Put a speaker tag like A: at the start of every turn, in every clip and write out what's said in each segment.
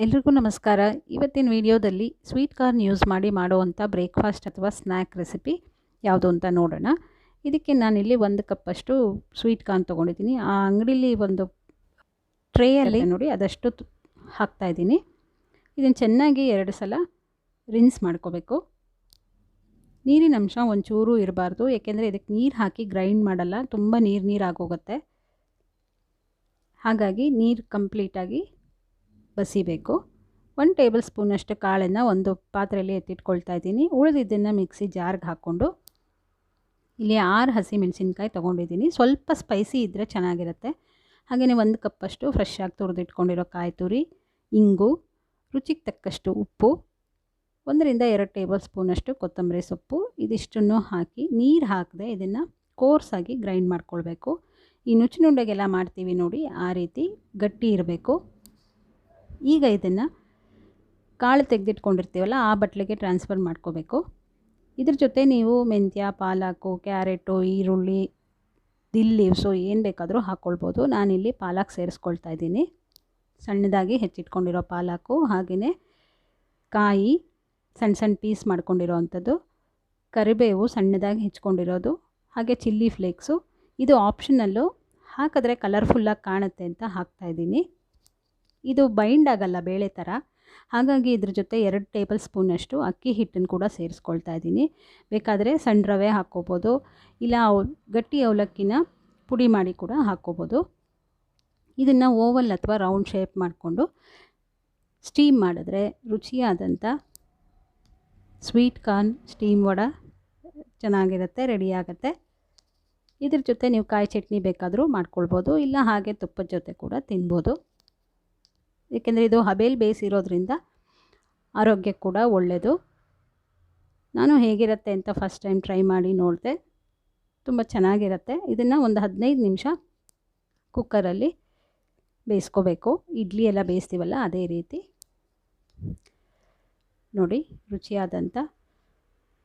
A: ಎಲ್ರಿಗೂ ನಮಸ್ಕಾರ. ಇವತ್ತಿನ ವಿಡಿಯೋದಲ್ಲಿ ಸ್ವೀಟ್ ಕಾರ್ನ್ ಯೂಸ್ ಮಾಡಿ ಮಾಡುವಂಥ ಬ್ರೇಕ್ಫಾಸ್ಟ್ ಅಥವಾ ಸ್ನ್ಯಾಕ್ ರೆಸಿಪಿ ಯಾವುದು ಅಂತ ನೋಡೋಣ. ಇದಕ್ಕೆ ನಾನಿಲ್ಲಿ 1 ಕಪ್ಪಷ್ಟು ಸ್ವೀಟ್ ಕಾರ್ನ್ ತೊಗೊಂಡಿದ್ದೀನಿ. ಆ ಅಂಗಡಿಲಿ ಒಂದು ಟ್ರೇಯಲ್ಲಿ ನೋಡಿ ಅದಷ್ಟು ಹಾಕ್ತಾಯಿದ್ದೀನಿ. ಇದನ್ನು ಚೆನ್ನಾಗಿ 2 ಸಲ ರಿನ್ಸ್ ಮಾಡ್ಕೋಬೇಕು. ನೀರಿನ ಅಂಶ ಒಂಚೂರು ಇರಬಾರ್ದು, ಏಕೆಂದರೆ ಇದಕ್ಕೆ ನೀರು ಹಾಕಿ ಗ್ರೈಂಡ್ ಮಾಡಲ್ಲ, ತುಂಬ ನೀರಾಗೋಗುತ್ತೆ. ಹಾಗಾಗಿ ನೀರು ಕಂಪ್ಲೀಟಾಗಿ ಬಸಿಬೇಕು. 1 ಟೇಬಲ್ ಸ್ಪೂನಷ್ಟು ಕಾಳನ್ನು ಒಂದು ಪಾತ್ರೆಯಲ್ಲಿ ಎತ್ತಿಟ್ಕೊಳ್ತಾ ಇದ್ದೀನಿ. ಉಳಿದಿದ್ದನ್ನು ಮಿಕ್ಸಿ ಜಾರ್ಗೆ ಹಾಕ್ಕೊಂಡು ಇಲ್ಲಿ 6 ಹಸಿಮೆಣಸಿನ್ಕಾಯಿ ತೊಗೊಂಡಿದ್ದೀನಿ. ಸ್ವಲ್ಪ ಸ್ಪೈಸಿ ಇದ್ದರೆ ಚೆನ್ನಾಗಿರುತ್ತೆ. ಹಾಗೆಯೇ 1 ಕಪ್ಪಷ್ಟು ಫ್ರೆಶ್ ಆಗಿ ತುರಿದಿಟ್ಕೊಂಡಿರೋ ಕಾಯಿ ತುರಿ, ಇಂಗು, ರುಚಿಗೆ ತಕ್ಕಷ್ಟು ಉಪ್ಪು, 1 ರಿಂದ 2 ಟೇಬಲ್ ಸ್ಪೂನಷ್ಟು ಕೊತ್ತಂಬರಿ ಸೊಪ್ಪು, ಇದಿಷ್ಟನ್ನು ಹಾಕಿ ನೀರು ಹಾಕದೆ ಇದನ್ನು ಕೋರ್ಸಾಗಿ ಗ್ರೈಂಡ್ ಮಾಡ್ಕೊಳ್ಬೇಕು. ಈ ನುಚ್ಚಿನುಂಡೆಗೆಲ್ಲ ಮಾಡ್ತೀವಿ ನೋಡಿ, ಆ ರೀತಿ ಗಟ್ಟಿ ಇರಬೇಕು. ಈಗ ಇದನ್ನು ಕಾಳು ತೆಗೆದಿಟ್ಕೊಂಡಿರ್ತೀವಲ್ಲ ಆ ಬಟ್ಲಿಗೆ ಟ್ರಾನ್ಸ್ಫರ್ ಮಾಡ್ಕೋಬೇಕು. ಇದ್ರ ಜೊತೆ ನೀವು ಮೆಂತ್ಯ, ಪಾಲಕು, ಕ್ಯಾರೆಟು, ಈರುಳ್ಳಿ, ದಿಲ್ ಲೀವ್ಸು ಏನು ಬೇಕಾದರೂ ಹಾಕ್ಕೊಳ್ಬೋದು. ನಾನಿಲ್ಲಿ ಪಾಲಕ್ ಸೇರಿಸ್ಕೊಳ್ತಾ ಇದ್ದೀನಿ. ಸಣ್ಣದಾಗಿ ಹೆಚ್ಚಿಟ್ಕೊಂಡಿರೋ ಪಾಲಕು, ಹಾಗೆಯೇ ಕಾಯಿ ಸಣ್ಣ ಸಣ್ಣ ಪೀಸ್ ಮಾಡ್ಕೊಂಡಿರೋ ಅಂಥದ್ದು, ಕರಿಬೇವು ಸಣ್ಣದಾಗಿ ಹೆಚ್ಕೊಂಡಿರೋದು, ಹಾಗೆ ಚಿಲ್ಲಿ ಫ್ಲೇಕ್ಸು. ಇದು ಆಪ್ಷನಲ್ಲು, ಹಾಕಿದ್ರೆ ಕಲರ್ಫುಲ್ಲಾಗಿ ಕಾಣುತ್ತೆ ಅಂತ ಹಾಕ್ತಾಯಿದ್ದೀನಿ. ಇದು ಬೈಂಡ್ ಆಗಲ್ಲ ಬೇಳೆ ಥರ, ಹಾಗಾಗಿ ಇದ್ರ ಜೊತೆ 2 ಟೇಬಲ್ ಸ್ಪೂನಷ್ಟು ಅಕ್ಕಿ ಹಿಟ್ಟನ್ನು ಕೂಡ ಸೇರಿಸ್ಕೊಳ್ತಾ ಇದ್ದೀನಿ. ಬೇಕಾದರೆ ಸಣ್ಣ ರವೆ ಹಾಕ್ಕೋಬೋದು, ಇಲ್ಲ ಗಟ್ಟಿ ಅವಲಕ್ಕಿನ ಪುಡಿ ಮಾಡಿ ಕೂಡ ಹಾಕ್ಕೋಬೋದು. ಇದನ್ನು ಓವಲ್ ಅಥವಾ ರೌಂಡ್ ಶೇಪ್ ಮಾಡಿಕೊಂಡು ಸ್ಟೀಮ್ ಮಾಡಿದ್ರೆ ರುಚಿಯಾದಂಥ ಸ್ವೀಟ್ ಕಾರ್ನ್ ಸ್ಟೀಮ್ ವಡೆ ಚೆನ್ನಾಗಿರುತ್ತೆ, ರೆಡಿಯಾಗುತ್ತೆ. ಇದ್ರ ಜೊತೆ ನೀವು ಕಾಯಿ ಚಟ್ನಿ ಬೇಕಾದರೂ ಮಾಡ್ಕೊಳ್ಬೋದು, ಇಲ್ಲ ಹಾಗೆ ತುಪ್ಪದ ಜೊತೆ ಕೂಡ ತಿನ್ಬೋದು. ಏಕೆಂದರೆ ಇದು ಹಬೇಲ್ ಬೇಯಿಸಿರೋದ್ರಿಂದ ಆರೋಗ್ಯಕ್ಕೆ ಕೂಡ ಒಳ್ಳೆಯದು. ನಾನು ಹೇಗಿರುತ್ತೆ ಅಂತ ಫಸ್ಟ್ ಟೈಮ್ ಟ್ರೈ ಮಾಡಿ ನೋಡಿದೆ, ತುಂಬ ಚೆನ್ನಾಗಿರುತ್ತೆ. ಇದನ್ನು ಒಂದು 15 ನಿಮಿಷ ಕುಕ್ಕರಲ್ಲಿ ಬೇಯಿಸ್ಕೋಬೇಕು. ಇಡ್ಲಿ ಎಲ್ಲ ಬೇಯಿಸ್ತೀವಲ್ಲ ಅದೇ ರೀತಿ. ನೋಡಿ, ರುಚಿಯಾದಂಥ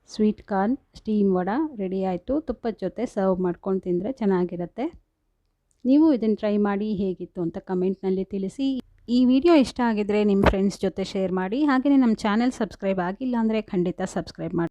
A: ಸ್ವೀಟ್ ಕಾರ್ನ್ ಸ್ಟೀಮ್ ವಡೆ ರೆಡಿ ಆಯಿತು. ತುಪ್ಪದ ಜೊತೆ ಸರ್ವ್ ಮಾಡ್ಕೊಂಡು ತಿಂದರೆ ಚೆನ್ನಾಗಿರುತ್ತೆ. ನೀವು ಇದನ್ನು ಟ್ರೈ ಮಾಡಿ ಹೇಗಿತ್ತು ಅಂತ ಕಮೆಂಟ್ನಲ್ಲಿ ತಿಳಿಸಿ. ಈ ವಿಡಿಯೋ ಇಷ್ಟ ಆಗಿದ್ದರೆ ನಿಮ್ಮ ಫ್ರೆಂಡ್ಸ್ ಜೊತೆ ಶೇರ್ ಮಾಡಿ. ಹಾಗೆಯೇ ನಮ್ಮ ಚಾನೆಲ್ ಸಬ್ಸ್ಕ್ರೈಬ್ ಆಗಿಲ್ಲ ಅಂದರೆ ಖಂಡಿತ ಸಬ್ಸ್ಕ್ರೈಬ್ ಮಾಡಿ.